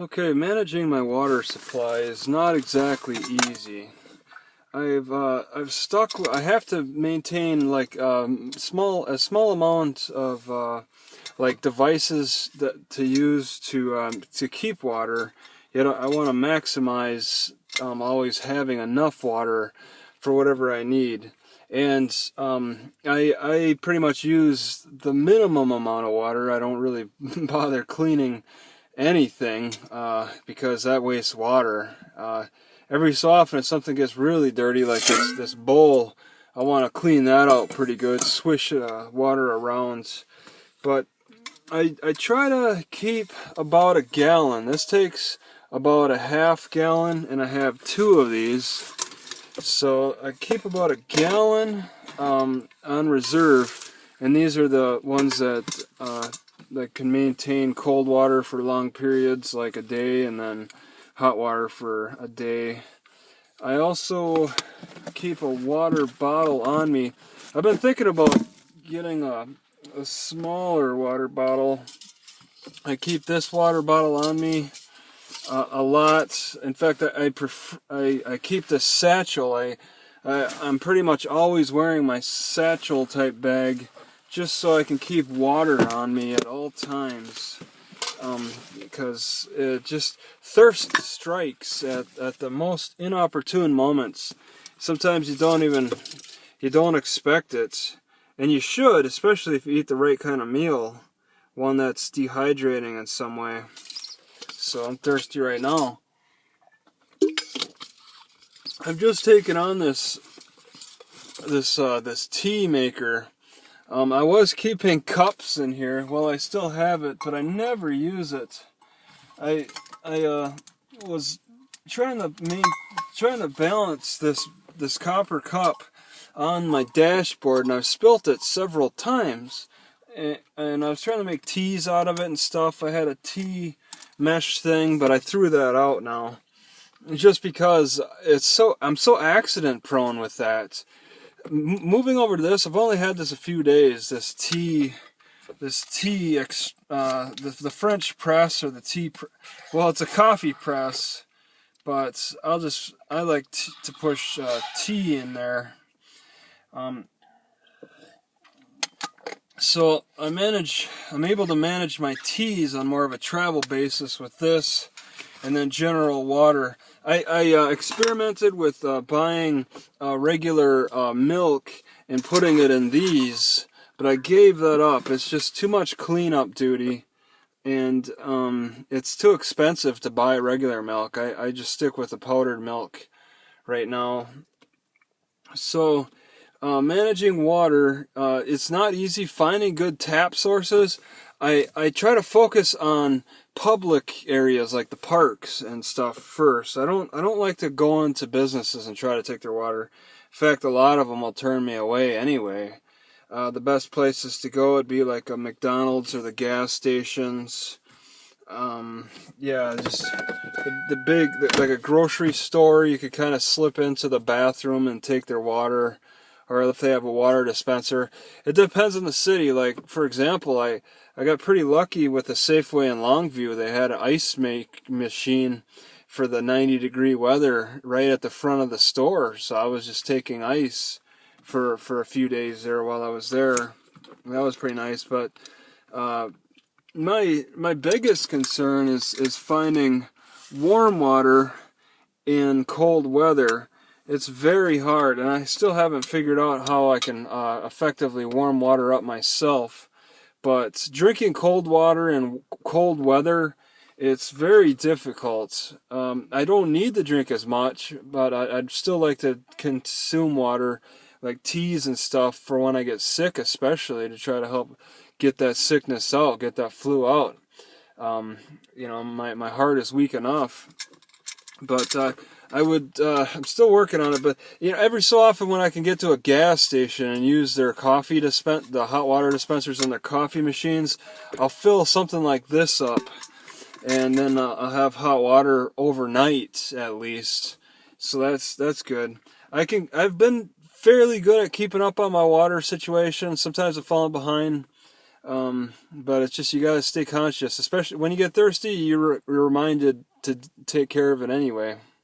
Okay, managing my water supply is not exactly easy. I have to maintain like a small amount of like devices that to use to keep water. Yet I want to maximize always having enough water for whatever I need. And I pretty much use the minimum amount of water. I don't really bother cleaning anything because that wastes water. Every so often, if something gets really dirty, like this bowl, I want to clean that out pretty good, swish water around. But I try to keep about a gallon. This takes about a half gallon, and I have two of these. So I keep about a gallon on reserve, and these are the ones that can maintain cold water for long periods, like a day, and then hot water for a day. I also keep a water bottle on me. I've been thinking about getting a smaller water bottle. I keep this water bottle on me a lot. In fact, I keep this satchel. I'm pretty much always wearing my satchel type bag just so I can keep water on me at all times. Because it just thirst strikes at the most inopportune moments. Sometimes you don't expect it, and you should, especially if you eat the right kind of meal, one that's dehydrating in some way. So I'm thirsty right now. I've just taken on this tea maker. I was keeping cups in here. Well, I still have it, but I never use it. I was trying to balance this copper cup on my dashboard, and I've spilt it several times. And I was trying to make teas out of it and stuff. I had a tea mesh thing, but I threw that out now, just because I'm so accident prone with that. Moving over to this, I've only had this a few days. The French press, or the tea. Well, it's a coffee press, but I like to push tea in there. So I'm able to manage my teas on more of a travel basis with this, and then general water. I experimented with buying regular milk and putting it in these, but I gave that up. It's just too much cleanup duty, and it's too expensive to buy regular milk. I just stick with the powdered milk right now. So managing water, it's not easy finding good tap sources. I try to focus on public areas like the parks and stuff first. I don't like to go into businesses and try to take their water. In fact, a lot of them will turn me away anyway. The best places to go would be like a McDonald's or the gas stations. Yeah, just like a grocery store. You could kind of slip into the bathroom and take their water, or if they have a water dispenser. It depends on the city. Like, for example, I got pretty lucky with the Safeway in Longview. They had an ice make machine for the 90-degree weather right at the front of the store. So I was just taking ice for a few days there while I was there. That was pretty nice. But my biggest concern is finding warm water in cold weather. It's very hard, and I still haven't figured out how I can effectively warm water up myself. But drinking cold water in cold weather, it's very difficult. I don't need to drink as much, but I'd still like to consume water, like teas and stuff, for when I get sick, especially to try to help get that sickness out, get that flu out. My heart is weak enough, but I'm still working on it. But every so often when I can get to a gas station and use their the hot water dispensers in their coffee machines, I'll fill something like this up, and then I'll have hot water overnight at least. So that's good. I've been fairly good at keeping up on my water situation. Sometimes I've fallen behind. But it's just, you gotta stay conscious, especially when you get thirsty. You're reminded to take care of it anyway.